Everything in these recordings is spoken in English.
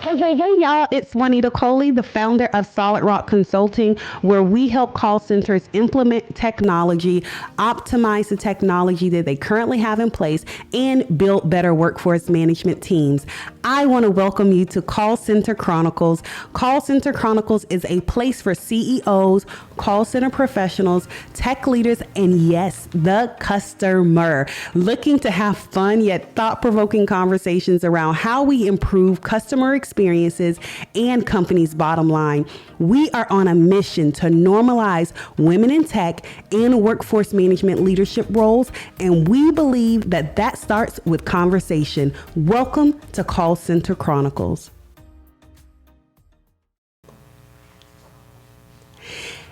Hey, y'all, it's Juanita Coley, the founder of Solid Rock Consulting, where we help call centers implement technology, optimize the technology that they currently have in place, and build better workforce management teams. I want to welcome you to Call Center Chronicles. Call Center Chronicles is a place for CEOs, call center professionals, tech leaders, and yes, the customer, looking to have fun yet thought-provoking conversations around how we improve customer experiences and companies' bottom line. We are on a mission to normalize women in tech and workforce management leadership roles, and we believe that that starts with conversation. Welcome to Call Center Chronicles.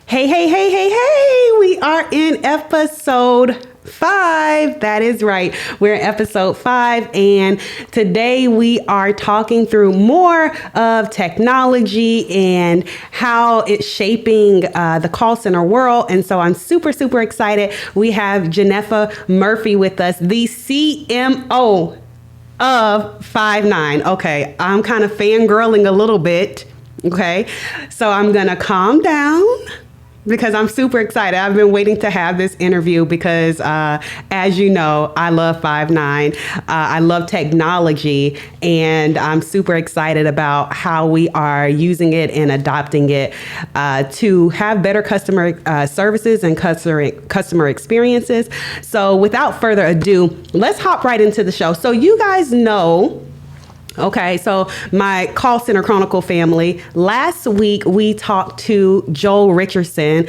Hey, we are in episode 5. That is right. We're in episode 5, and today we are talking through more of technology and how it's shaping the call center world. And so I'm super excited. We have Genefa Murphy with us, the CMO of Five9. Okay, I'm kind of fangirling a little bit. Okay, so I'm gonna calm down, because I'm super excited. I've been waiting to have this interview because, as you know, I love Five9. I love technology, and I'm super excited about how we are using it and adopting it to have better customer services and customer experiences. So without further ado, let's hop right into the show. So you guys know, okay, so my Call Center Chronicle family, last week we talked to Joel Richardson,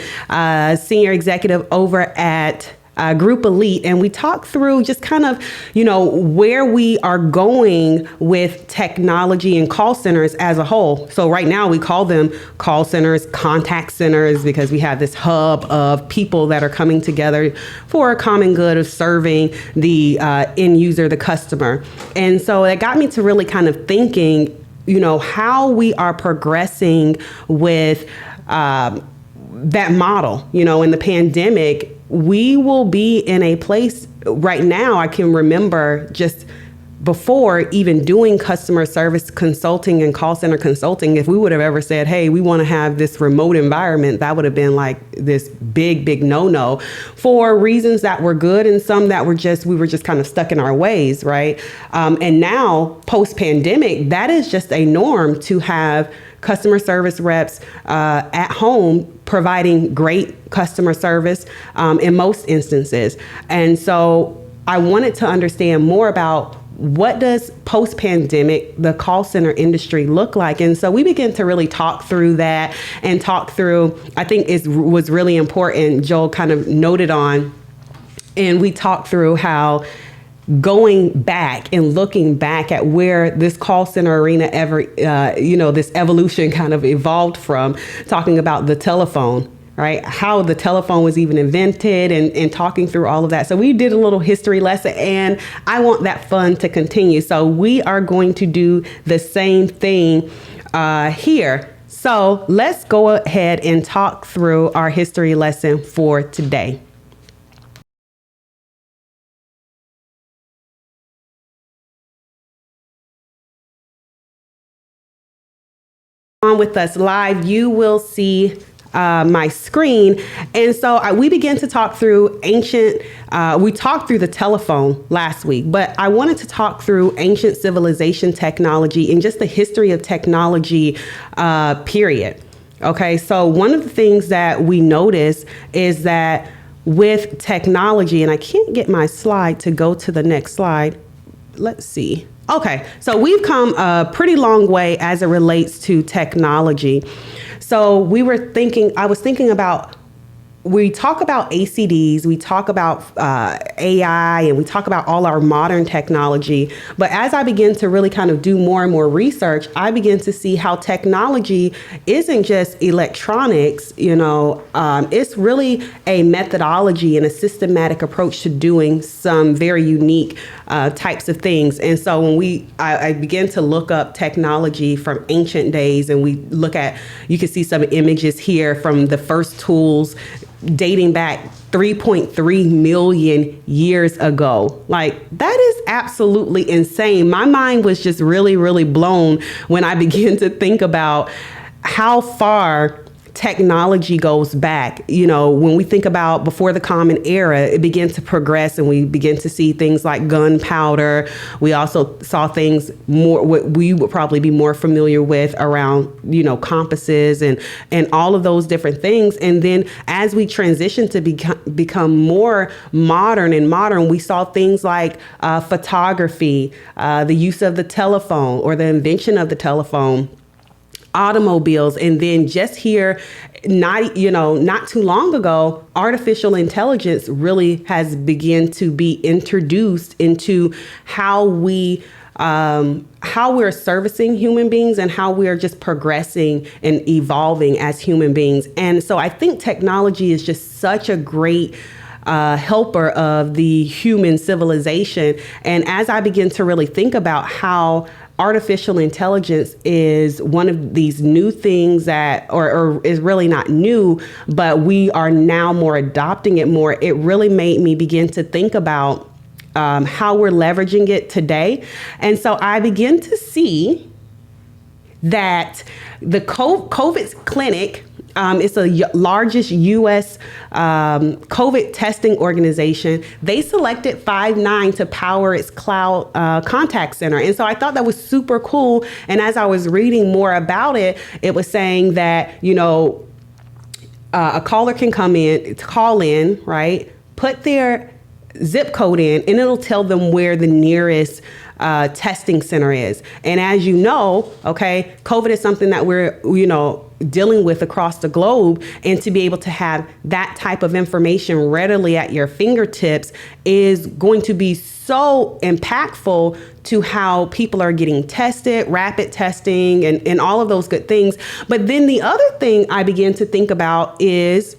senior executive over at Group Elite, and we talked through just kind of, where we are going with technology and call centers as a whole. So right now we call them call centers, contact centers, because we have this hub of people that are coming together for a common good of serving the end user, the customer. And so that got me to really kind of thinking, how we are progressing with that model. In the pandemic, we will be in a place right now. I can remember just before even doing customer service consulting and call center consulting, if we would have ever said, hey, we want to have this remote environment, that would have been like this big no-no for reasons that were good and some that we were just kind of stuck in our ways, right? And now, post-pandemic, that is just a norm to have customer service reps at home providing great customer service in most instances. And so I wanted to understand more about what does post-pandemic the call center industry look like? And so we began to really talk through that and talk through, I think it was really important, Joel kind of noted on, and we talked through how going back and looking back at where this call center arena this evolution kind of evolved from, talking about the telephone, right? How the telephone was even invented and talking through all of that. So we did a little history lesson, and I want that fun to continue. So we are going to do the same thing here. So let's go ahead and talk through our history lesson for today. On with us live, you will see my screen. And so we began to talk through we talked through the telephone last week, but I wanted to talk through ancient civilization technology and just the history of technology, period. Okay, so one of the things that we notice is that with technology, and I can't get my slide to go to the next slide. Let's see. Okay, so we've come a pretty long way as it relates to technology. So I was thinking about, we talk about ACDs, we talk about AI, and we talk about all our modern technology. But as I begin to really kind of do more and more research, I begin to see how technology isn't just electronics, it's really a methodology and a systematic approach to doing some very unique types of things. And so when I began to look up technology from ancient days, and we look at, you can see some images here from the first tools dating back 3.3 million years ago. Like, that is absolutely insane. My mind was just really, really blown when I began to think about how far technology goes back. You know, when we think about before the Common Era, it began to progress and we begin to see things like gunpowder. We also saw things more, what we would probably be more familiar with around, you know, compasses and all of those different things. And then as we transitioned to become more modern, we saw things like photography, the use of the telephone or the invention of the telephone, automobiles, and then just here, not too long ago, artificial intelligence really has begun to be introduced into how we're servicing human beings and how we're just progressing and evolving as human beings. And so I think technology is just such a great helper of the human civilization. And as I begin to really think about how artificial intelligence is one of these new things that, or is really not new, but we are now more adopting it more. It really made me begin to think about how we're leveraging it today. And so I begin to see that the COVID clinic, it's the largest U.S. COVID testing organization. They selected Five9 to power its cloud contact center. And so I thought that was super cool. And as I was reading more about it, it was saying that, you know, a caller can call in, right? Put their zip code in, and it'll tell them where the nearest testing center is. And as you know, okay, COVID is something that we're, you know, dealing with across the globe, and to be able to have that type of information readily at your fingertips is going to be so impactful to how people are getting tested, rapid testing, and all of those good things. But then the other thing I began to think about is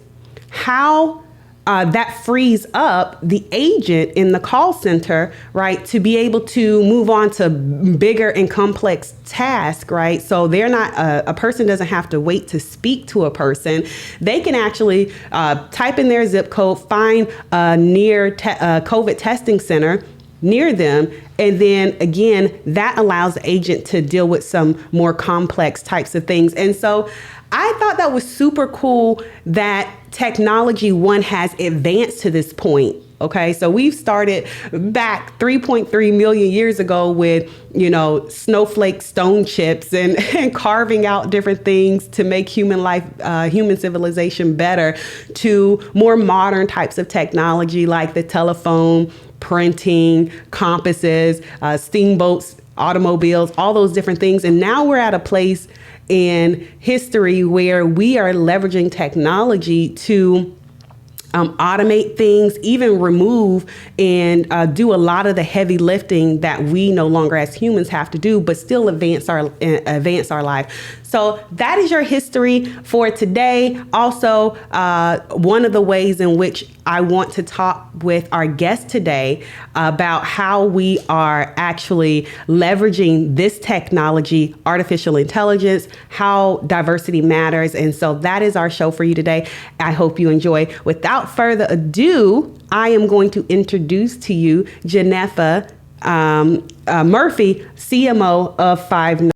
how that frees up the agent in the call center, right, to be able to move on to bigger and complex tasks, right? So they're not, a person doesn't have to wait to speak to a person. They can actually type in their zip code, find a near COVID testing center near them. And then again, that allows the agent to deal with some more complex types of things. And so I thought that was super cool that technology, one, has advanced to this point. Okay, so we've started back 3.3 million years ago with, you know, snowflake stone chips and carving out different things to make human life, human civilization better, to more modern types of technology like the telephone, printing, compasses, steamboats, automobiles, all those different things. And now we're at a place in history where we are leveraging technology to automate things, even remove and do a lot of the heavy lifting that we no longer as humans have to do, but still advance our life. So that is your history for today. Also, one of the ways in which I want to talk with our guest today about how we are actually leveraging this technology, artificial intelligence, how diversity matters. And so that is our show for you today. I hope you enjoy. Without further ado, I am going to introduce to you Genefa Murphy, CMO of Five9.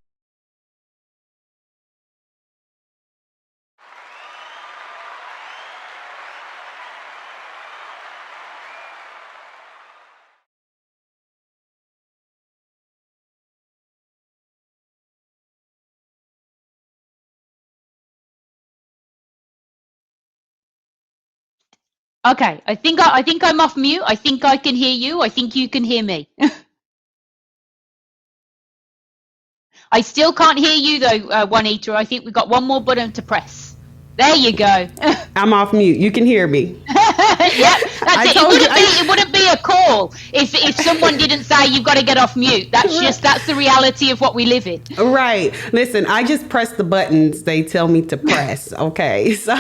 Okay, I think I'm off mute. I think I can hear you. I think you can hear me. I still can't hear you though, Juanita. I think we've got one more button to press. There you go. I'm off mute. You can hear me. Yeah, that's it. It wouldn't be a call if someone didn't say you've got to get off mute. That's the reality of what we live in. Right. Listen, I just press the buttons they tell me to press. Okay. So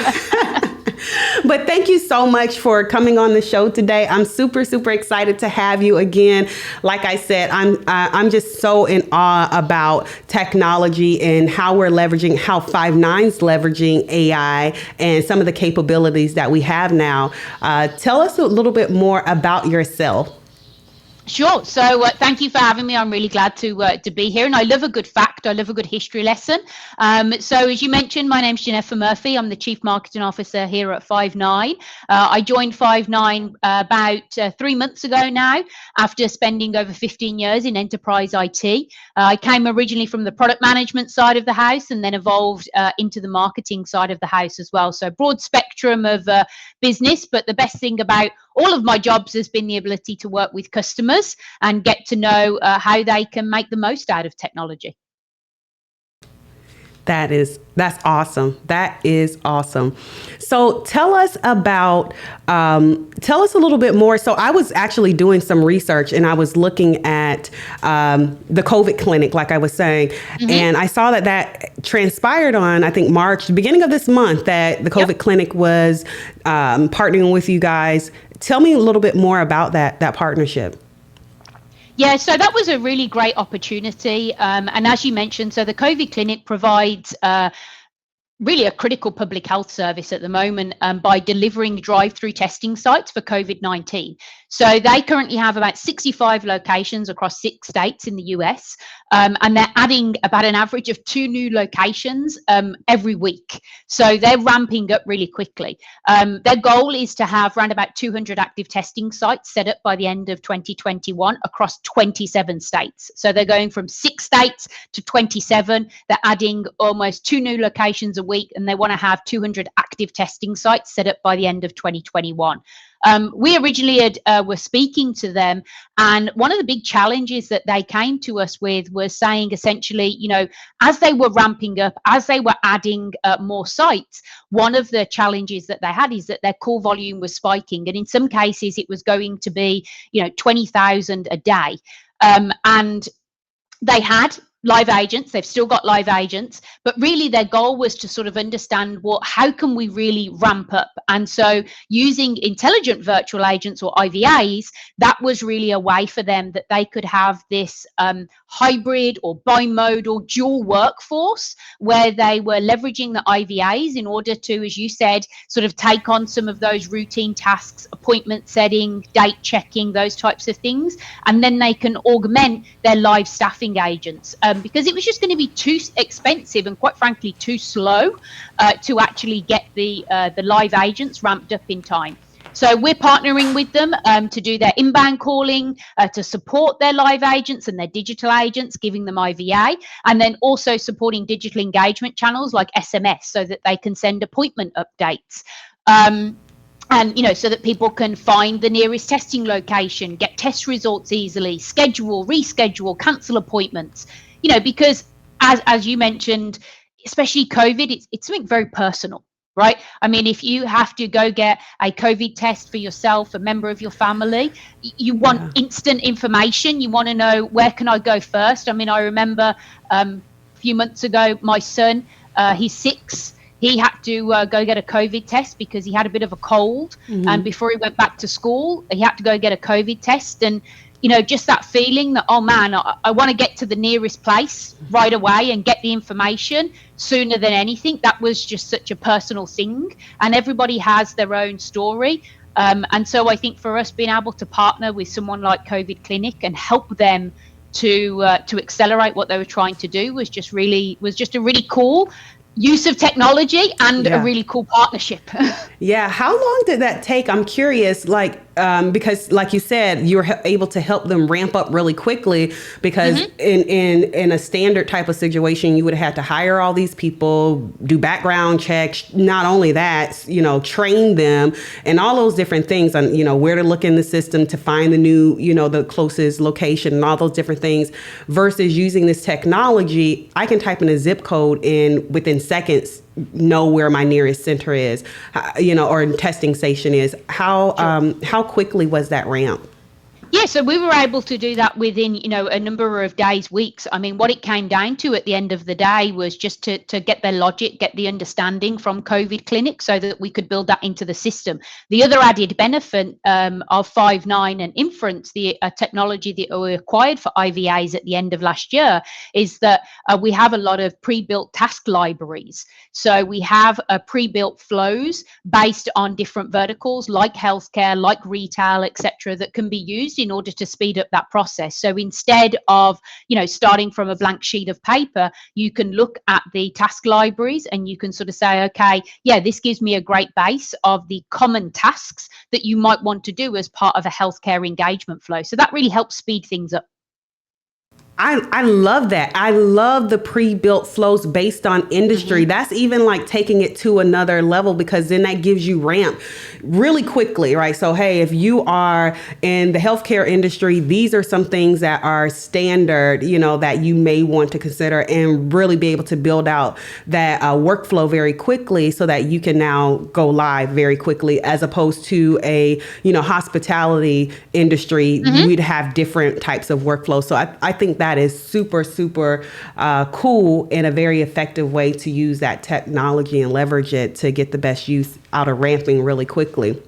But thank you so much for coming on the show today. I'm super, super excited to have you again. Like I said, I'm just so in awe about technology and how we're leveraging, how Five9's leveraging AI and some of the capabilities that we have now. Tell us a little bit more about yourself. Sure. So thank you for having me. I'm really glad to be here. And I love a good fact. I love a good history lesson. So as you mentioned, my name's Genefa Murphy. I'm the Chief Marketing Officer here at Five9. I joined Five9 about 3 months ago now, after spending over 15 years in enterprise IT. I came originally from the product management side of the house and then evolved into the marketing side of the house as well. So broad spectrum of business. But the best thing about all of my jobs has been the ability to work with customers and get to know how they can make the most out of technology. That's awesome. That is awesome. So tell us a little bit more. So I was actually doing some research and I was looking at the COVID clinic, like I was saying, and I saw that transpired on, I think, March, beginning of this month, that the COVID clinic was partnering with you guys. Tell me a little bit more about that partnership. Yeah, so that was a really great opportunity. And as you mentioned, so the COVID clinic provides really a critical public health service at the moment by delivering drive-through testing sites for COVID-19. So they currently have about 65 locations across 6 states in the US, and they're adding about an average of 2 new locations every week. So they're ramping up really quickly. Their goal is to have around about 200 active testing sites set up by the end of 2021 across 27 states. So they're going from 6 states to 27. They're adding almost 2 new locations a week, and they want to have 200 active testing sites set up by the end of 2021. We originally were speaking to them, and one of the big challenges that they came to us with was saying, essentially, as they were ramping up, as they were adding more sites, one of the challenges that they had is that their call volume was spiking, and in some cases it was going to be 20,000 a day, and they had live agents. They've still got live agents, but really their goal was to sort of understand how can we really ramp up? And so using intelligent virtual agents, or IVAs, that was really a way for them that they could have this hybrid or bimodal dual workforce where they were leveraging the IVAs in order to, as you said, sort of take on some of those routine tasks, appointment setting, date checking, those types of things. And then they can augment their live staffing agents. Because it was just going to be too expensive and, quite frankly, too slow to actually get the live agents ramped up in time. So we're partnering with them to do their inbound calling, to support their live agents and their digital agents, giving them IVA, and then also supporting digital engagement channels like SMS so that they can send appointment updates. And, so that people can find the nearest testing location, get test results easily, schedule, reschedule, cancel appointments. Because as you mentioned, especially COVID, it's something very personal, right? I mean, if you have to go get a COVID test for yourself, a member of your family, you want instant information. You want to know, where can I go first? I mean, I remember a few months ago, my son, he's 6. He had to go get a COVID test because he had a bit of a cold. And before he went back to school, he had to go get a COVID test. And just that feeling that, oh man, I want to get to the nearest place right away and get the information sooner than anything. That was just such a personal thing. And everybody has their own story. And so I think for us, being able to partner with someone like COVID Clinic and help them to accelerate what they were trying to do was just a really cool use of technology and a really cool partnership. Yeah. How long did that take? I'm curious, because like you said, you were able to help them ramp up really quickly because in a standard type of situation, you would have had to hire all these people, do background checks. Not only that, train them and all those different things on, where to look in the system to find the new, the closest location and all those different things versus using this technology. I can type in a zip code and within seconds know where my nearest center is, or testing station is. How quickly was that ramp? Yeah, so we were able to do that within, a number of days, weeks. I mean, what it came down to at the end of the day was just to get their logic, get the understanding from COVID Clinic so that we could build that into the system. The other added benefit of Five9 and Inference, the technology that we acquired for IVAs at the end of last year, is that we have a lot of pre-built task libraries. So we have pre-built flows based on different verticals like healthcare, like retail, etc., that can be used in order to speed up that process. So instead of, starting from a blank sheet of paper, you can look at the task libraries and you can sort of say, okay, yeah, this gives me a great base of the common tasks that you might want to do as part of a healthcare engagement flow. So that really helps speed things up. I love that. I love the pre-built flows based on industry. Mm-hmm. That's even like taking it to another level, because then that gives you ramp really quickly, right? So, hey, if you are in the healthcare industry, these are some things that are standard, that you may want to consider, and really be able to build out that workflow very quickly so that you can now go live very quickly, as opposed to a, hospitality industry. Mm-hmm. We'd have different types of workflows. So I think that is super, super cool, and a very effective way to use that technology and leverage it to get the best use out of ramping really quickly.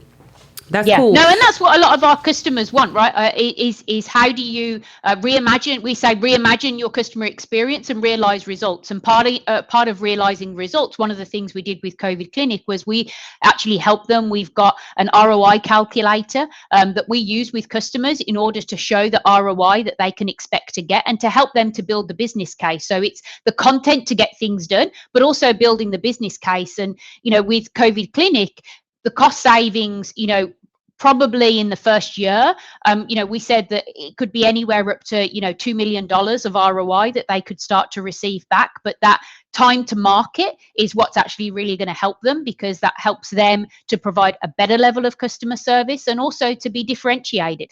That's cool. No, and that's what a lot of our customers want, right? Is how do you reimagine? We say reimagine your customer experience and realize results. And part of realizing results, one of the things we did with COVID Clinic was we actually helped them. We've got an ROI calculator that we use with customers in order to show the ROI that they can expect to get, and to help them to build the business case. So it's the content to get things done, but also building the business case. And with COVID Clinic, the cost savings, probably in the first year, we said that it could be anywhere up to, $2 million of ROI that they could start to receive back. But that time to market is what's actually really going to help them, because that helps them to provide a better level of customer service and also to be differentiated.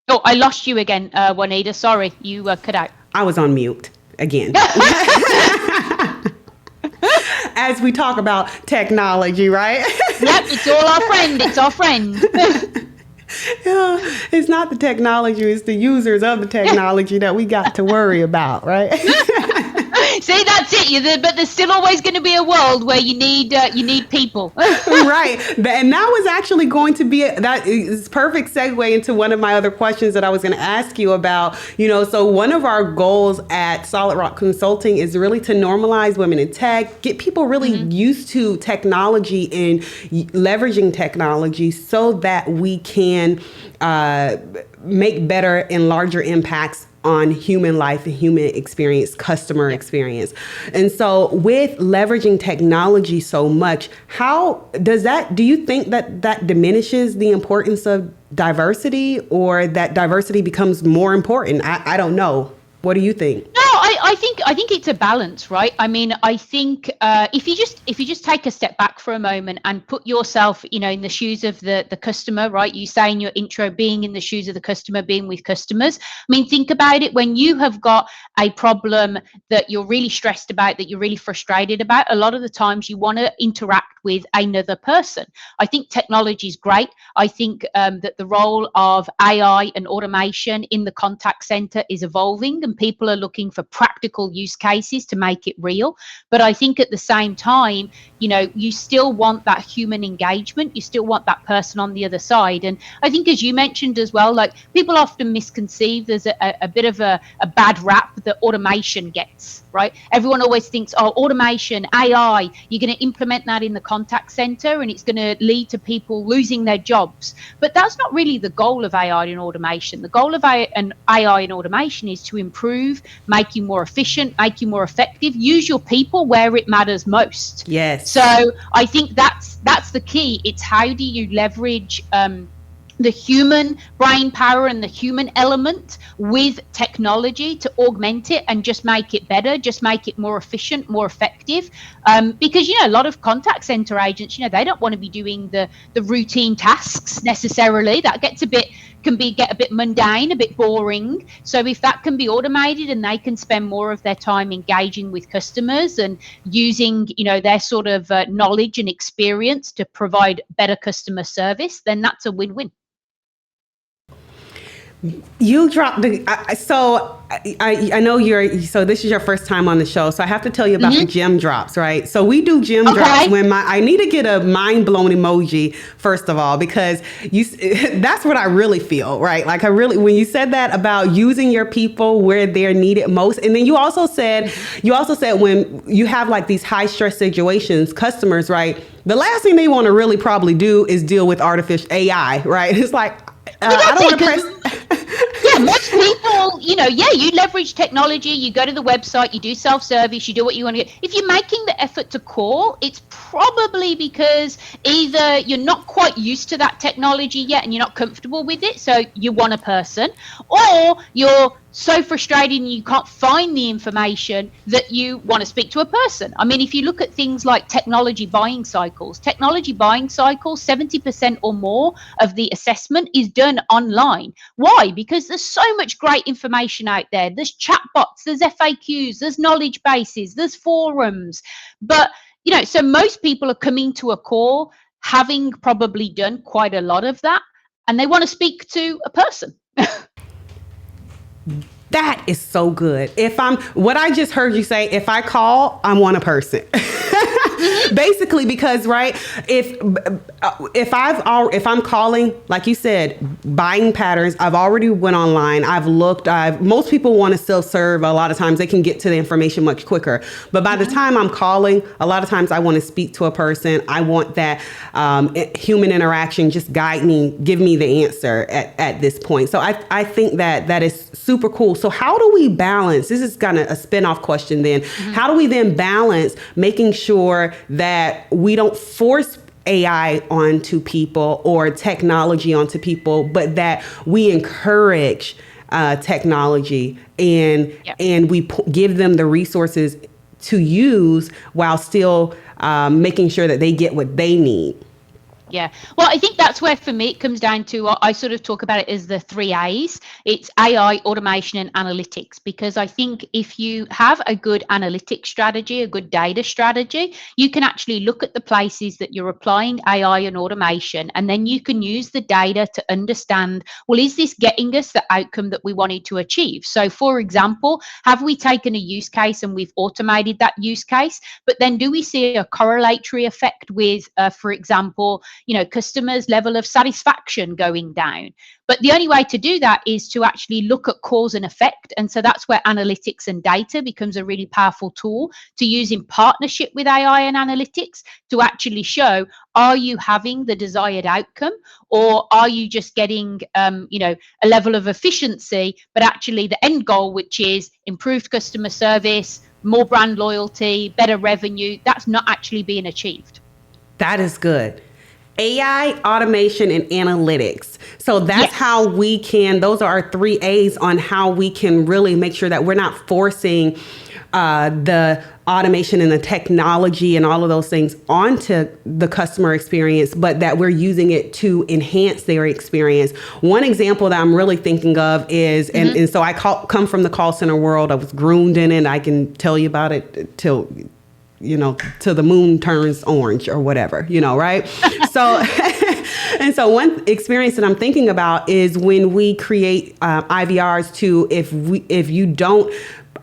Oh, I lost you again, Juanita. Sorry, you cut out. I was on mute again. As we talk about technology, right? Yep, it's all our friend. It's our friend. Yeah, it's not the technology, it's the users of the technology that we got to worry about, right? See, that's it. But there's still always going to be a world where you need people. Right. And that was actually going to be that is perfect segue into one of my other questions that I was going to ask you about. So one of our goals at Solid Rock Consulting is really to normalize women in tech, get people really used to technology and leveraging technology so that we can make better and larger impacts on human life and human experience, customer experience. And so with leveraging technology so much, do you think that diminishes the importance of diversity, or that diversity becomes more important? I don't know. What do you think? No, I think it's a balance, right? I mean, I think if you just take a step back for a moment and put yourself, in the shoes of the customer, right? You say in your intro, being in the shoes of the customer, being with customers. I mean, think about it. When you have got a problem that you're really stressed about, that you're really frustrated about, a lot of the times you want to interact with another person. I think technology is great. I think that the role of AI and automation in the contact center is evolving, and people are looking for practical use cases to make it real. But I think at the same time, you still want that human engagement. You still want that person on the other side. And I think, as you mentioned as well, like, people often misconceive there's a bit of a bad rap that automation gets, right? Everyone always thinks, oh, automation, AI, you're going to implement that in the contact center and it's going to lead to people losing their jobs. But that's not really the goal of AI and automation. The goal of AI and automation is to improve, make you more efficient, make you more effective, use your people where it matters most. Yes. So I think that's the key. It's how do you leverage the human brain power and the human element with technology to augment it and just make it better, just make it more efficient, more effective. Because, a lot of contact center agents, they don't want to be doing the routine tasks necessarily. That gets a bit can get a bit mundane, a bit boring. So if that can be automated and they can spend more of their time engaging with customers and using, their sort of knowledge and experience to provide better customer service, then that's a win-win. You dropped the I know so this is your first time on the show, so I have to tell you about the gem drops, right? So we do gem drops when I need to get a mind blown emoji first of all, because that's what I really feel, right? Like when you said that about using your people where they're needed most, and then you also said when you have like these high stress situations, customers, right? The last thing they want to really probably do is deal with artificial AI, right? It's like I don't want to press. Yeah, most people, you leverage technology, you go to the website, you do self-service, you do what you want to get. If you're making the effort to call, it's probably because either you're not quite used to that technology yet and you're not comfortable with it, so you want a person, or you're so frustrated and you can't find the information that you want to speak to a person. I mean, if you look at things like technology buying cycles, 70% or more of the assessment is done online. Why? Because there's so much great information out there. There's chatbots, there's FAQs, there's knowledge bases, there's forums. But, so most people are coming to a call having probably done quite a lot of that, and they want to speak to a person. That is so good. What I just heard you say, if I call, I want a person. Basically, because right, if I'm calling, like you said, buying patterns, I've already went online. I've looked. Most people want to self-serve. A lot of times they can get to the information much quicker. But by the time I'm calling, a lot of times I want to speak to a person. I want that human interaction. Just guide me, give me the answer at this point. So I think that is super cool. So how do we balance? This is kind of a spin-off question then. How do we then balance making sure that we don't force AI onto people or technology onto people, but that we encourage technology and we give them the resources to use while still making sure that they get what they need? Yeah. Well, I think that's where, for me, it comes down to what I sort of talk about it as the 3 A's. It's AI, automation, and analytics. Because I think if you have a good analytics strategy, a good data strategy, you can actually look at the places that you're applying AI and automation, and then you can use the data to understand, well, is this getting us the outcome that we wanted to achieve? So, for example, have we taken a use case and we've automated that use case, but then do we see a correlatory effect with, for example, customers' level of satisfaction going down? But the only way to do that is to actually look at cause and effect. And so that's where analytics and data becomes a really powerful tool to use in partnership with AI and analytics to actually show, are you having the desired outcome, or are you just getting, a level of efficiency, but actually the end goal, which is improved customer service, more brand loyalty, better revenue, that's not actually being achieved. That is good. AI, automation, and analytics. So that's how we can, those are our 3 A's on how we can really make sure that we're not forcing the automation and the technology and all of those things onto the customer experience, but that we're using it to enhance their experience. One example that I'm really thinking of is, and so I come from the call center world. I was groomed in it. I can tell you about it till till the moon turns orange or whatever, right? So, and so one experience that I'm thinking about is when we create IVRs to, if you don't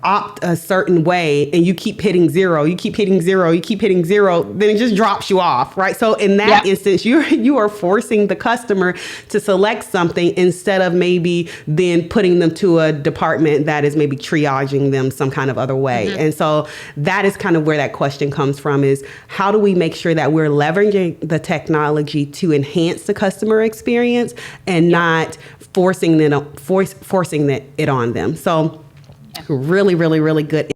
opt a certain way and you keep hitting zero, then it just drops you off, right? So in that instance, you are forcing the customer to select something instead of maybe then putting them to a department that is maybe triaging them some kind of other way. And so that is kind of where that question comes from, is how do we make sure that we're leveraging the technology to enhance the customer experience and not forcing it on them. So really, really, really good.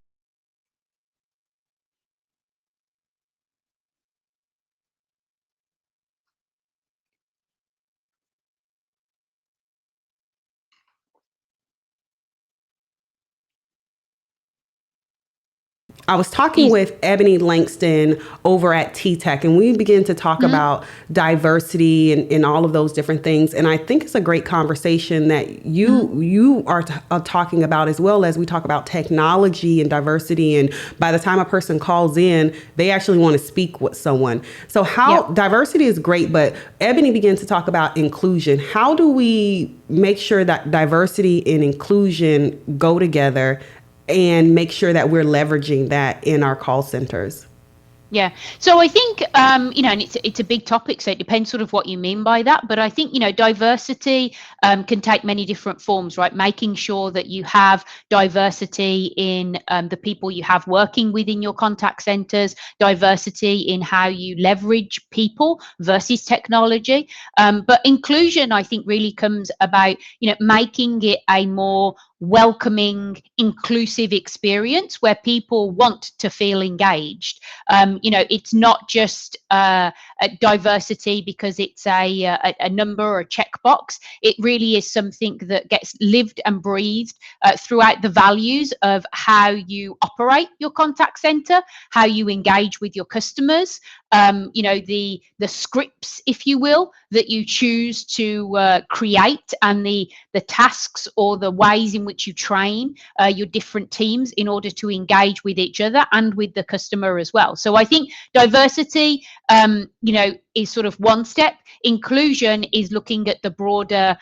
I was talking with Ebony Langston over at T-Tech, and we began to talk about diversity and all of those different things. And I think it's a great conversation that you are talking about, as well as we talk about technology and diversity. And by the time a person calls in, they actually want to speak with someone. So diversity is great, but Ebony began to talk about inclusion. How do we make sure that diversity and inclusion go together and make sure that we're leveraging that in our call centers? Yeah. So I think, and it's a big topic, so it depends sort of what you mean by that. But I think, diversity can take many different forms, right? Making sure that you have diversity in the people you have working within your contact centers, diversity in how you leverage people versus technology. But inclusion, I think, really comes about, making it a more welcoming, inclusive experience where people want to feel engaged. It's not just a diversity because it's a number or a checkbox. It really is something that gets lived and breathed throughout the values of how you operate your contact center, how you engage with your customers, the scripts, if you will, that you choose to create, and the tasks or the ways in which you train your different teams in order to engage with each other and with the customer as well. So I think diversity, is sort of one step. Inclusion is looking at the broader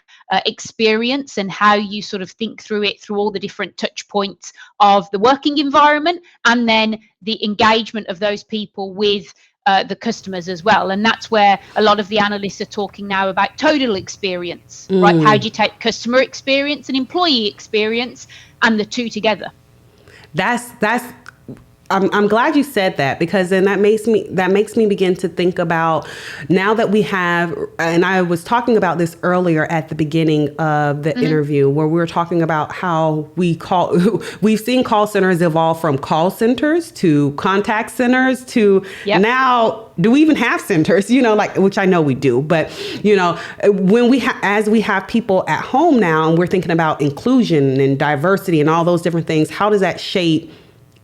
experience and how you sort of think through it through all the different touch points of the working environment, and then the engagement of those people with the customers as well. And that's where a lot of the analysts are talking now about total experience, right? How do you take customer experience and employee experience and the two together? I'm glad you said that, because then that makes me begin to think about, now that we have, and I was talking about this earlier at the beginning of the interview, where we were talking about how we've seen call centers evolve from call centers to contact centers to now, do we even have centers? Which I know we do, but when as we have people at home now, and we're thinking about inclusion and diversity and all those different things, how does that shape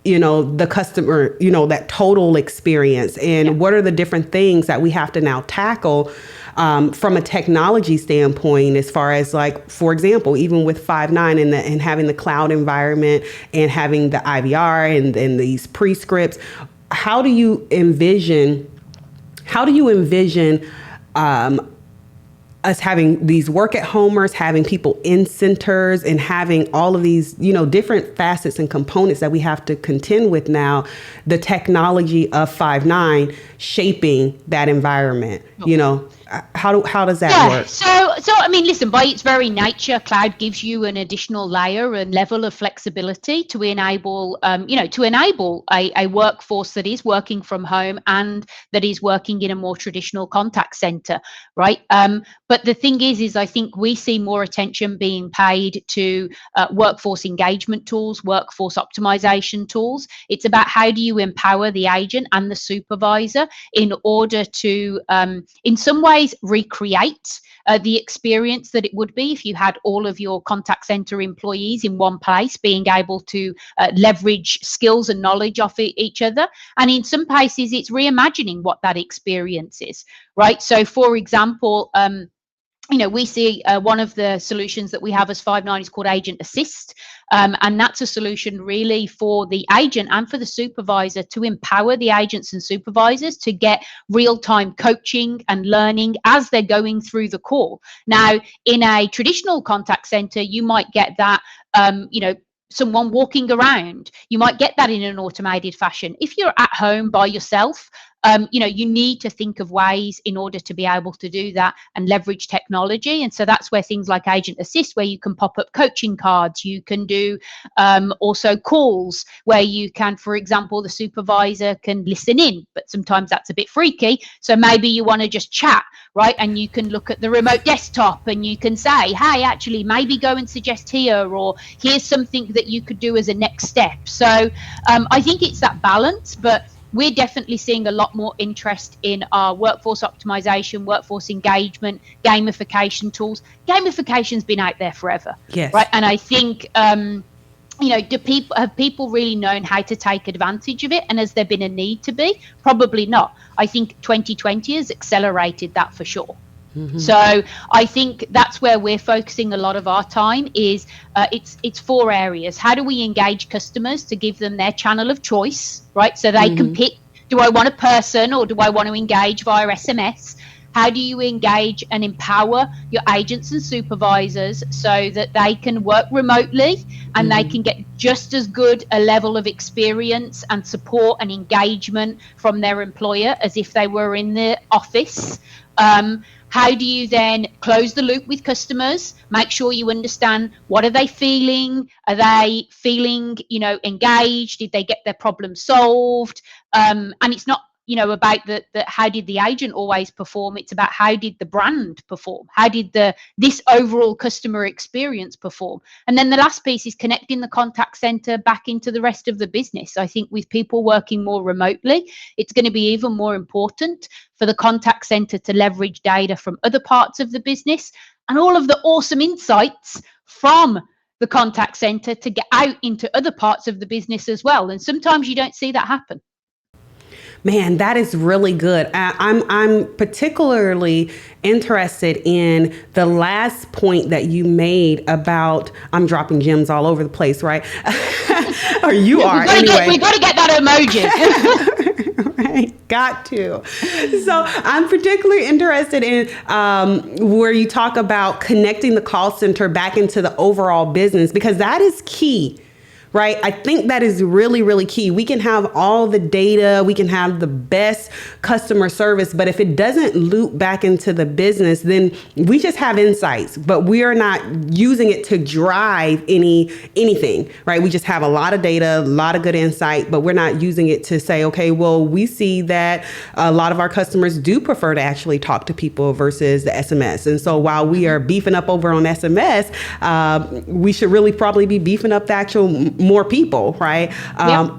the customer, that total experience? And what are the different things that we have to now tackle from a technology standpoint, as far as, like, for example, even with Five9 and having the cloud environment and having the IVR and these pre-scripts, how do you envision us having these work at homers, having people in centers, and having all of these, different facets and components that we have to contend with now, the technology of Five9 shaping that environment? How does that work? So I mean, listen, by its very nature, cloud gives you an additional layer and level of flexibility to enable, a workforce that is working from home and that is working in a more traditional contact center, right? But the thing is I think we see more attention being paid to workforce engagement tools, workforce optimization tools. It's about how do you empower the agent and the supervisor in order to, in some ways, recreate the experience that it would be if you had all of your contact center employees in one place, being able to leverage skills and knowledge off each other. And in some places, it's reimagining what that experience is, right? So, for example, we see one of the solutions that we have as Five9 is called Agent Assist. And that's a solution really for the agent and for the supervisor to empower the agents and supervisors to get real-time coaching and learning as they're going through the call. Now, in a traditional contact center, you might get that, someone walking around. You might get that in an automated fashion. If you're at home by yourself, you need to think of ways in order to be able to do that and leverage technology. And so that's where things like Agent Assist, where you can pop up coaching cards, you can do also calls where you can, for example, the supervisor can listen in, but sometimes that's a bit freaky. So maybe you want to just chat, right? And you can look at the remote desktop and you can say, hey, actually, maybe go and suggest here, or here's something that you could do as a next step. So I think it's that balance, but we're definitely seeing a lot more interest in our workforce optimization, workforce engagement, gamification tools. Gamification's been out there forever, yes, right? And I think have people really known how to take advantage of it? And has there been a need to be? Probably not. I think 2020 has accelerated that for sure. So I think that's where we're focusing a lot of our time is it's 4 areas. How do we engage customers to give them their channel of choice, right? So they can pick, do I want a person or do I want to engage via SMS? How do you engage and empower your agents and supervisors so that they can work remotely and they can get just as good a level of experience and support and engagement from their employer as if they were in the office? How do you then close the loop with customers? Make sure you understand, what are they feeling? Are they feeling, engaged? Did they get their problem solved? And it's not, about the how did the agent always perform? It's about how did the brand perform? How did this overall customer experience perform? And then the last piece is connecting the contact center back into the rest of the business. I think with people working more remotely, it's going to be even more important for the contact center to leverage data from other parts of the business and all of the awesome insights from the contact center to get out into other parts of the business as well. And sometimes you don't see that happen. Man, that is really good. I'm particularly interested in the last point that you made about, I'm dropping gems all over the place, right? Or you are anyway. We got to get that emoji. Right, got to. So I'm particularly interested in where you talk about connecting the call center back into the overall business, because that is key. Right. I think that is really, really key. We can have all the data, we can have the best customer service, but if it doesn't loop back into the business, then we just have insights, but we are not using it to drive anything. Right. We just have a lot of data, a lot of good insight, but we're not using it to say, okay, well, we see that a lot of our customers do prefer to actually talk to people versus the SMS. And so while we are beefing up over on SMS, we should really probably be beefing up the actual more people, right?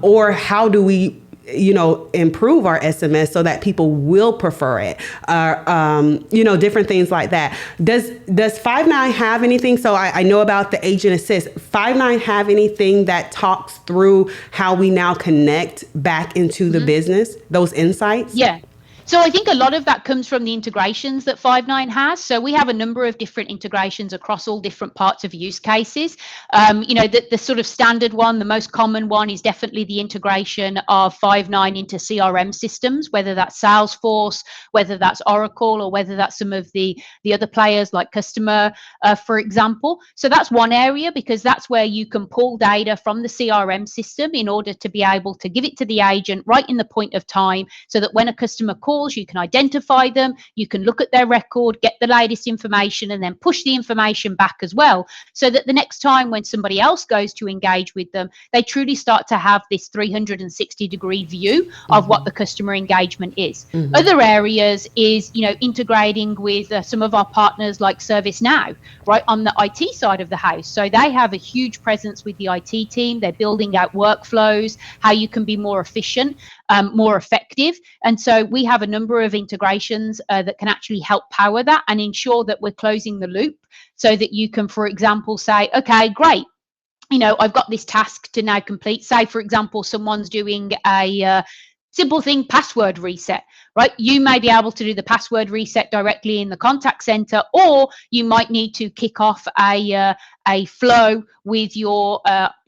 Or how do we, improve our SMS so that people will prefer it? Different things like that. Does Five9 have anything? So I know about the Agent Assist. Five9 have anything that talks through how we now connect back into the business, those insights? Yeah. So I think a lot of that comes from the integrations that Five9 has. So we have a number of different integrations across all different parts of use cases. The sort of standard one, the most common one is definitely the integration of Five9 into CRM systems, whether that's Salesforce, whether that's Oracle, or whether that's some of the other players like Customer, for example. So that's one area, because that's where you can pull data from the CRM system in order to be able to give it to the agent right in the point of time, so that when a customer calls, you can identify them, you can look at their record, get the latest information, and then push the information back as well, so that the next time when somebody else goes to engage with them, they truly start to have this 360-degree view of what the customer engagement is. Other areas is, integrating with some of our partners like ServiceNow, right, on the IT side of the house. So they have a huge presence with the IT team. They're building out workflows, how you can be more efficient, more effective. And so we have a number of integrations that can actually help power that and ensure that we're closing the loop, so that you can, for example, say, okay, great, I've got this task to now complete. Say, for example, someone's doing a simple thing, password reset, right? You may be able to do the password reset directly in the contact center, or you might need to kick off a flow with your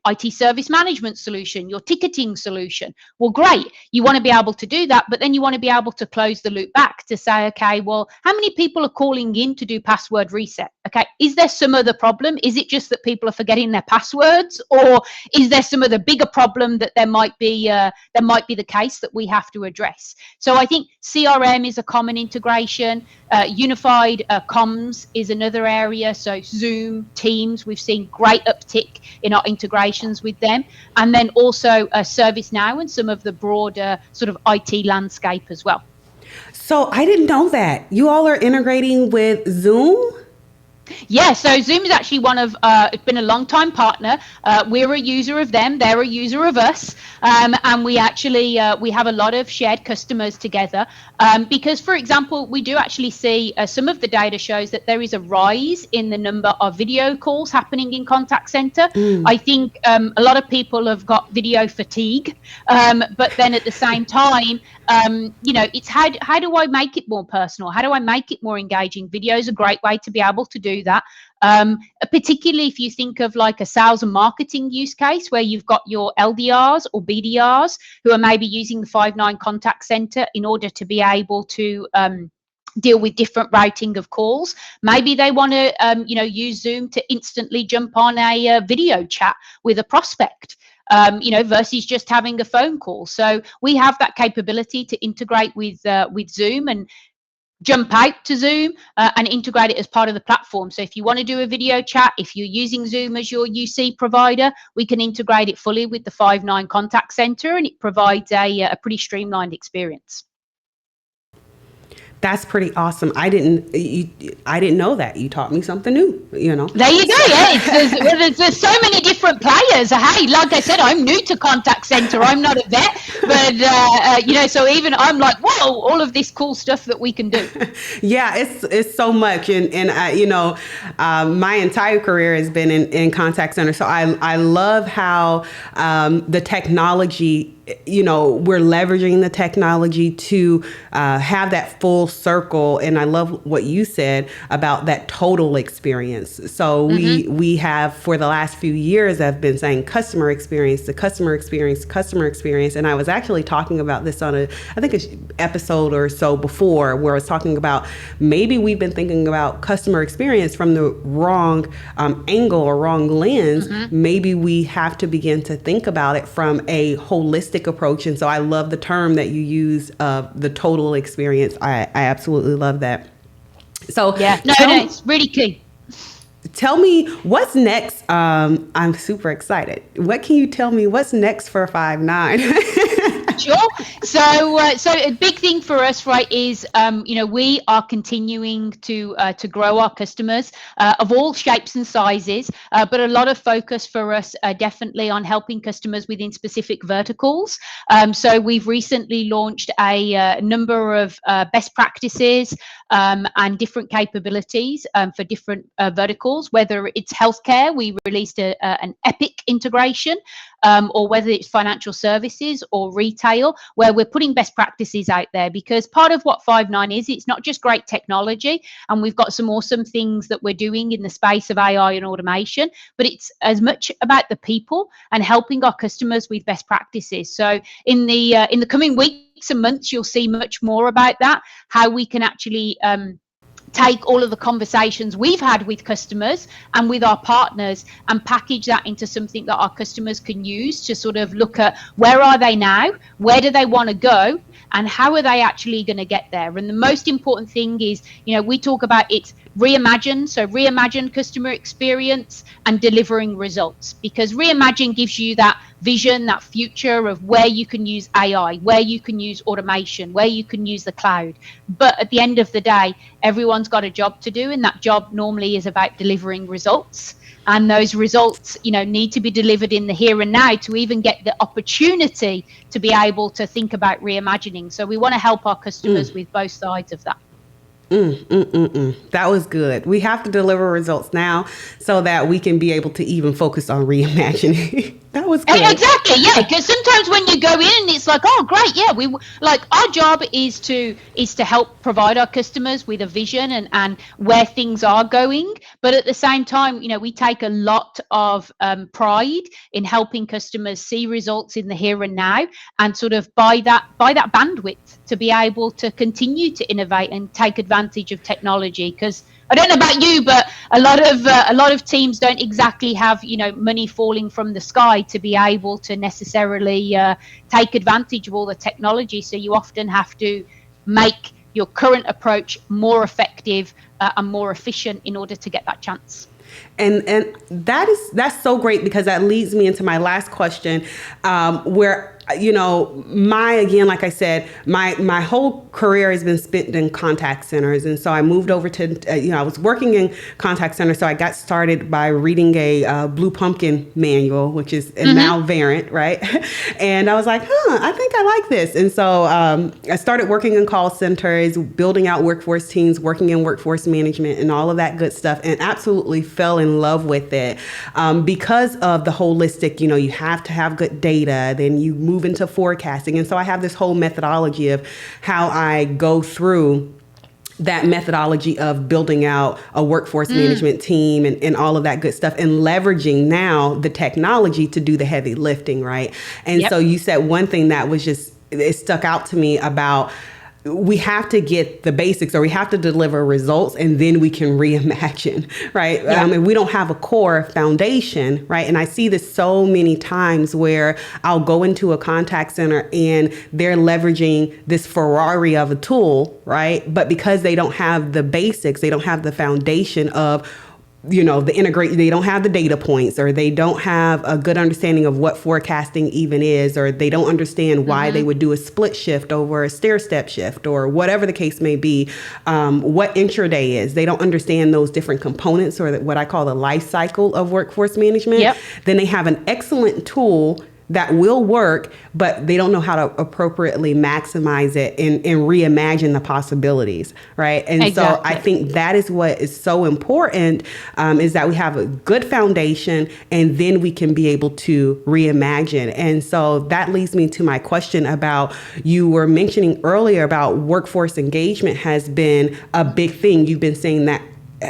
IT service management solution, your ticketing solution. Well, great. You want to be able to do that, but then you want to be able to close the loop back to say, okay, well, how many people are calling in to do password reset? Okay, is there some other problem? Is it just that people are forgetting their passwords, or is there some other bigger problem that there might be the case that we have to address? So I think CRM is a common integration. Unified comms is another area. So Zoom, Teams, we've seen great uptick in our integrations with them. And then also ServiceNow and some of the broader sort of IT landscape as well. So I didn't know that. You all are integrating with Zoom? Yeah, so Zoom is actually one of, it's been a long time partner. We're a user of them, they're a user of us. And we actually, we have a lot of shared customers together. Because, for example, we do actually see some of the data shows that there is a rise in the number of video calls happening in contact center. I think a lot of people have got video fatigue. But then at the same time, it's how do I make it more personal? How do I make it more engaging? Video is a great way to be able to do that. Particularly if you think of like a sales and marketing use case where you've got your LDRs or BDRs who are maybe using the Five9 contact center in order to be able to deal with different routing of calls. Maybe they want to, use Zoom to instantly jump on a video chat with a prospect. Versus just having a phone call. So we have that capability to integrate with Zoom and jump out to Zoom and integrate it as part of the platform. So if you want to do a video chat, if you're using Zoom as your UC provider, we can integrate it fully with the Five9 contact center, and it provides a pretty streamlined experience. That's pretty awesome. I didn't know that. You taught me something new, There you go. Yeah, there's so many different players. Hey, like I said, I'm new to contact center. I'm not a vet, but so even I'm like, whoa, all of this cool stuff that we can do. Yeah, it's so much, and my entire career has been in contact center. So I love how the technology. We're leveraging the technology to have that full circle. And I love what you said about that total experience. So we have, for the last few years, I've been saying customer experience. And I was actually talking about this on an episode or so before, where I was talking about maybe we've been thinking about customer experience from the wrong angle or wrong lens. Maybe we have to begin to think about it from a holistic approach. And so I love the term that you use of the total experience. I absolutely love that. So yeah, it's really key. Tell me what's next. I'm super excited. What can you tell me what's next for Five9? Sure. So a big thing for us, right, is we are continuing to grow our customers of all shapes and sizes, but a lot of focus for us definitely on helping customers within specific verticals. So we've recently launched a number of best practices and different capabilities for different verticals. Whether it's healthcare, we released an Epic integration, or whether it's financial services or retail, where we're putting best practices out there. Because part of what Five9 is, it's not just great technology, and we've got some awesome things that we're doing in the space of AI and automation, but it's as much about the people and helping our customers with best practices. So in the coming weeks and months, you'll see much more about that, how we can actually take all of the conversations we've had with customers and with our partners and package that into something that our customers can use to sort of look at where are they now, where do they want to go, and how are they actually going to get there. And the most important thing is, we talk about it's reimagined, so reimagined customer experience and delivering results, because reimagine gives you that vision, that future of where you can use AI, where you can use automation, where you can use the cloud. But at the end of the day, everyone's got a job to do, and that job normally is about delivering results. And those results, need to be delivered in the here and now to even get the opportunity to be able to think about reimagining. So we want to help our customers with both sides of that. That was good. We have to deliver results now so that we can be able to even focus on reimagining. That was good. Exactly, yeah. Because sometimes when you go in and it's like, oh, great, yeah, we like our job is to help provide our customers with a vision and where things are going. But at the same time, we take a lot of pride in helping customers see results in the here and now, and sort of buy that bandwidth to be able to continue to innovate and take advantage of technology. Because I don't know about you, but a lot of teams don't exactly have money falling from the sky to be able to necessarily take advantage of all the technology. So you often have to make your current approach more effective and more efficient in order to get that chance. And that's so great, because that leads me into my last question, where again, like I said, my whole career has been spent in contact centers. And so I moved over to, I was working in contact centers. So I got started by reading a Blue Pumpkin manual, which is now Variant, right? And I was like, I think I like this. And so I started working in call centers, building out workforce teams, working in workforce management and all of that good stuff, and absolutely fell in love with it because of the holistic, you have to have good data, then you move into forecasting. And so I have this whole methodology of how I go through that methodology of building out a workforce management team and all of that good stuff, and leveraging now the technology to do the heavy lifting, right? And so you said one thing that was it stuck out to me about, we have to get the basics, or we have to deliver results, and then we can reimagine, right? And we don't have a core foundation, right? And I see this so many times where I'll go into a contact center and they're leveraging this Ferrari of a tool, right? But because they don't have the basics, they don't have the foundation of they don't have the data points, or they don't have a good understanding of what forecasting even is, or they don't understand why they would do a split shift over a stair-step shift, or whatever the case may be, what intraday is. They don't understand those different components, or what I call the life cycle of workforce management. Then they have an excellent tool that will work, but they don't know how to appropriately maximize it and reimagine the possibilities, right? And so I think that is what is so important, is that we have a good foundation, and then we can be able to reimagine. And so that leads me to my question about, you were mentioning earlier about workforce engagement has been a big thing. You've been saying that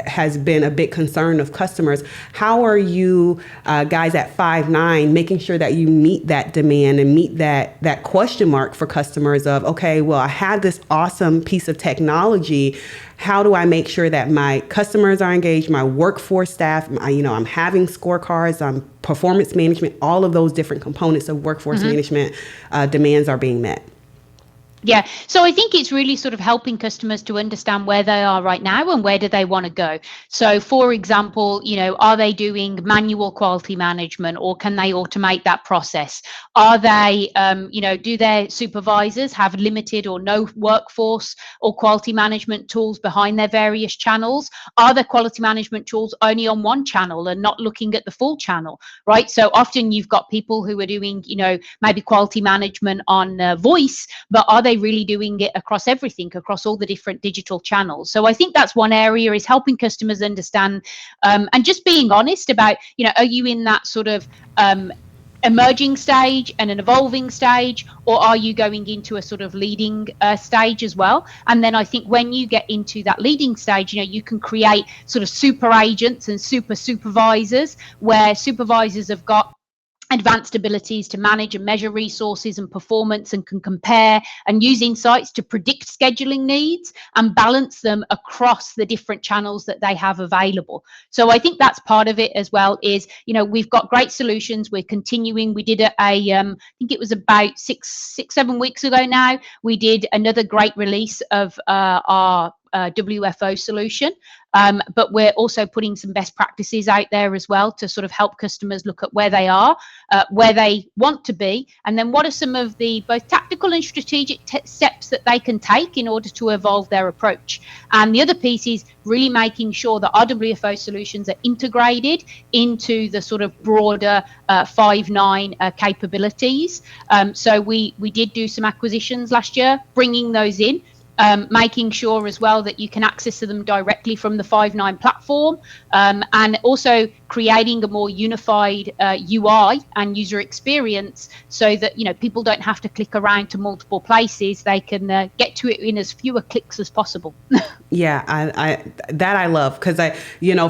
has been a big concern of customers. How are you guys at Five9 making sure that you meet that demand and meet that question mark for customers of, okay, well, I had this awesome piece of technology. How do I make sure that my customers are engaged, my workforce staff, I'm having scorecards, performance management, all of those different components of workforce management demands are being met? Yeah. So I think it's really sort of helping customers to understand where they are right now and where do they want to go. So for example, are they doing manual quality management, or can they automate that process? Are they, do their supervisors have limited or no workforce or quality management tools behind their various channels? Are the quality management tools only on one channel and not looking at the full channel, right? So often you've got people who are doing, maybe quality management on voice, but are they really doing it across everything, across all the different digital channels? So I think that's one area, is helping customers understand, and just being honest about, are you in that sort of emerging stage and an evolving stage, or are you going into a sort of leading stage as well? And then I think when you get into that leading stage, you can create sort of super agents and super supervisors, where supervisors have got advanced abilities to manage and measure resources and performance, and can compare and use insights to predict scheduling needs and balance them across the different channels that they have available. So I think that's part of it as well, is, we've got great solutions. We're continuing. We did I think it was about 7 weeks ago now, we did another great release of our WFO solution. But we're also putting some best practices out there as well to sort of help customers look at where they are, where they want to be, and then what are some of the both tactical and strategic steps that they can take in order to evolve their approach. And the other piece is really making sure that our WFO solutions are integrated into the sort of broader Five9 capabilities. So we did do some acquisitions last year, bringing those in. Making sure as well that you can access them directly from the Five9 platform, and also creating a more unified UI and user experience, so that people don't have to click around to multiple places. They can get to it in as fewer clicks as possible. Yeah, I love, because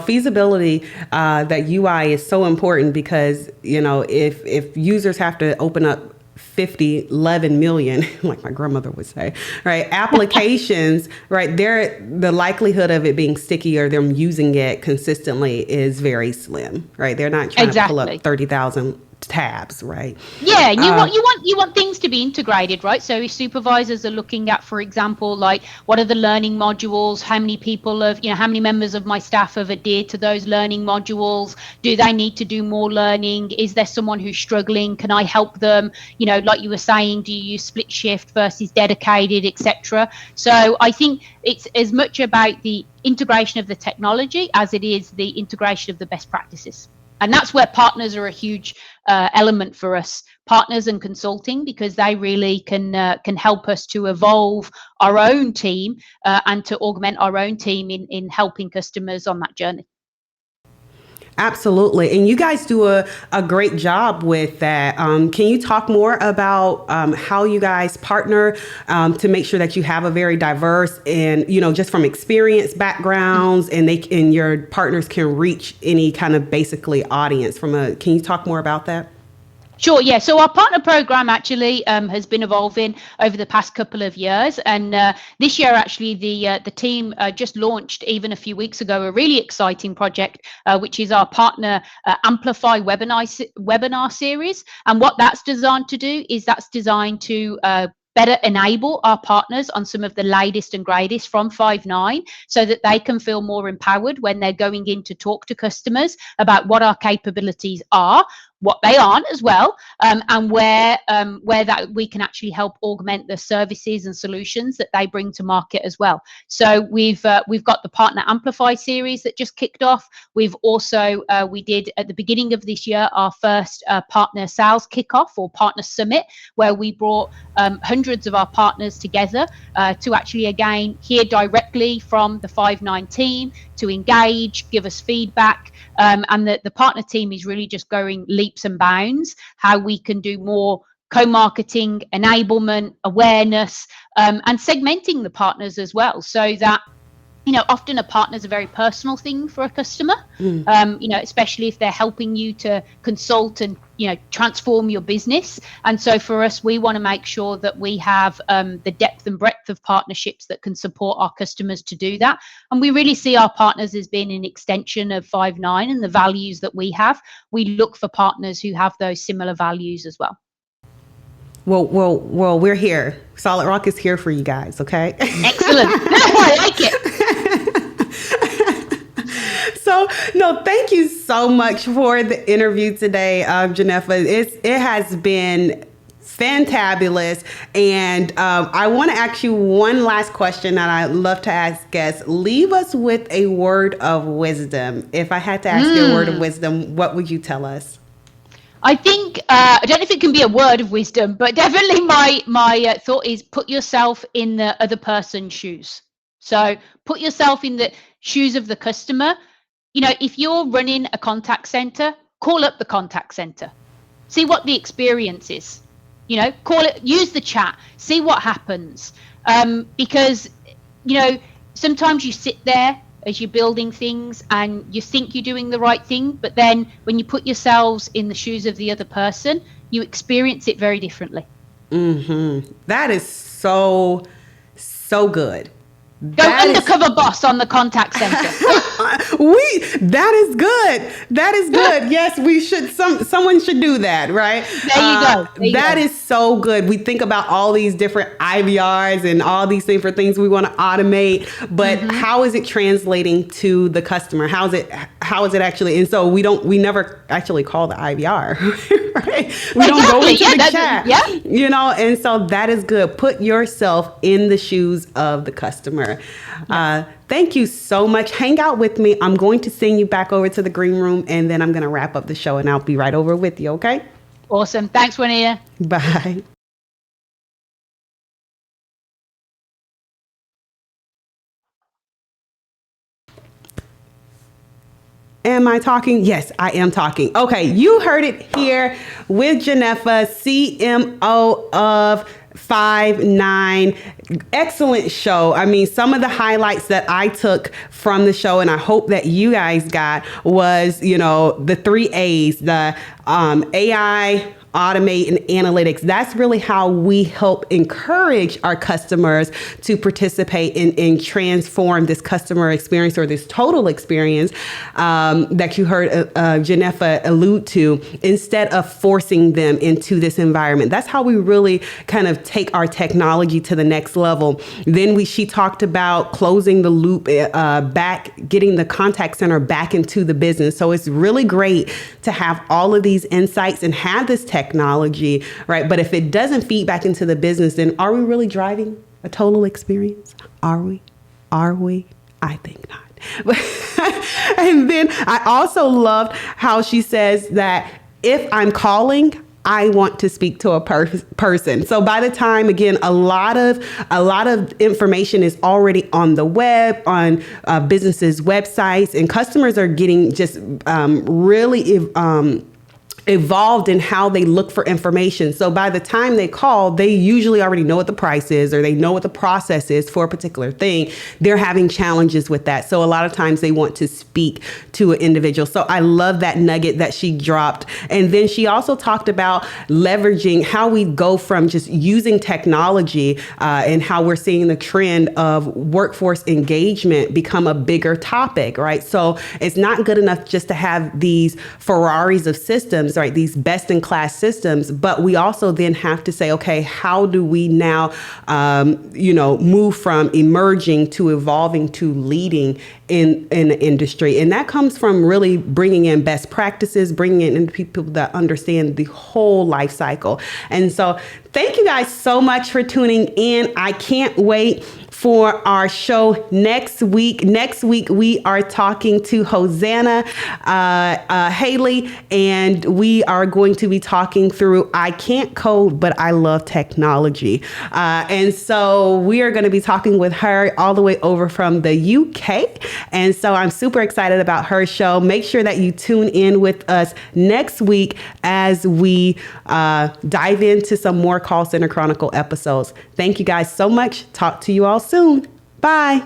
feasibility, that UI is so important, because if users have to open up 11 million, like my grandmother would say, right, applications, right, the likelihood of it being sticky or them using it consistently is very slim, right? They're not trying to pull up 30,000 tabs, right? Yeah, and you want things to be integrated, right? So if supervisors are looking at, for example, like what are the learning modules, how many people how many members of my staff have adhered to those learning modules? Do they need to do more learning? Is there someone who's struggling? Can I help them? Like you were saying, do you use split shift versus dedicated, etc.? So I think it's as much about the integration of the technology as it is the integration of the best practices. And that's where partners are a huge element for us, partners and consulting, because they really can help us to evolve our own team and to augment our own team in helping customers on that journey. Absolutely. And you guys do a great job with that. Can you talk more about how you guys partner to make sure that you have a very diverse and, just from experience backgrounds, and your partners can reach any kind of basically audience can you talk more about that? Sure, yeah. So our partner program actually has been evolving over the past couple of years, and this year actually the team just launched even a few weeks ago a really exciting project, which is our partner Amplify webinar series. And what that's designed to do is that's designed to better enable our partners on some of the latest and greatest from Five9, so that they can feel more empowered when they're going in to talk to customers about what our capabilities are, what they aren't as well, and where that we can actually help augment the services and solutions that they bring to market as well. So we've got the Partner Amplify series that just kicked off. We've also we did at the beginning of this year our first partner sales kickoff or partner summit, where we brought hundreds of our partners together to actually again hear directly from the Five9 team, to engage, give us feedback, and the partner team is really just going leaps and bounds how we can do more co-marketing, enablement, awareness, and segmenting the partners as well, so that often a partner is a very personal thing for a customer, especially if they're helping you to consult and, transform your business. And so for us, we want to make sure that we have the depth and breadth of partnerships that can support our customers to do that. And we really see our partners as being an extension of Five9 and the values that we have. We look for partners who have those similar values as well. Well, we're here. Solid Rock is here for you guys, okay? Excellent. I like it. So, no, thank you so much for the interview today, Genefa. It has been fantabulous. And I want to ask you one last question that I love to ask guests. Leave us with a word of wisdom. If I had to ask you a word of wisdom, what would you tell us? I think, I don't know if it can be a word of wisdom, but definitely my thought is put yourself in the other person's shoes. So put yourself in the shoes of the customer. If you're running a contact center, call up the contact center. See what the experience is. Call it, use the chat, see what happens. Because, sometimes you sit there as you're building things and you think you're doing the right thing, but then when you put yourselves in the shoes of the other person, you experience it very differently. That is so good. Go undercover boss on the contact center. That is good. Yes, we should. Someone should do that, right? There you go. That is so good. We think about all these different IVRs and all these different things we want to automate, but how is it translating to the customer? How is it actually? And so we never actually call the IVR, right? We don't go into the chat, and so that is good. Put yourself in the shoes of the customer. Thank you so much. Hang out with me. I'm going to send you back over to the green room, and then I'm going to wrap up the show, and I'll be right over with you. Okay? Awesome. Thanks, Juanita. Bye. Am I talking? Yes, I am talking. Okay, you heard it here with Genefa, CMO of Five9. excellent show. I mean, some of the highlights that I took from the show, and I hope that you guys got, was, the 3 A's, the AI, automate, and analytics. That's really how we help encourage our customers to participate and transform this customer experience, or this total experience that you heard Genefa allude to, instead of forcing them into this environment. That's how we really kind of take our technology to the next level. Then she talked about closing the loop back, getting the contact center back into the business. So it's really great to have all of these insights and have this technology, right? But if it doesn't feed back into the business, then are we really driving a total experience? Are we? I think not. And then I also loved how she says that if I'm calling, I want to speak to a person. So by the time, again, a lot of information is already on the web, on businesses' websites, and customers are getting just really evolved in how they look for information. So by the time they call, they usually already know what the price is, or they know what the process is for a particular thing. They're having challenges with that. So a lot of times they want to speak to an individual. So I love that nugget that she dropped. And then she also talked about leveraging how we go from just using technology and how we're seeing the trend of workforce engagement become a bigger topic, right? So it's not good enough just to have these Ferraris of systems, right? These best in class systems, but we also then have to say, okay, how do we now, move from emerging to evolving to leading in the industry? And that comes from really bringing in best practices, bringing in people that understand the whole life cycle. And so thank you guys so much for tuning in. I can't wait for our show next week. Next week, we are talking to Hosanna Haley, and we are going to be talking through I can't code, but I love technology. And so we are going to be talking with her all the way over from the UK. And so I'm super excited about her show. Make sure that you tune in with us next week as we dive into some more Call Center Chronicle episodes. Thank you guys so much. Talk to you all soon. Bye.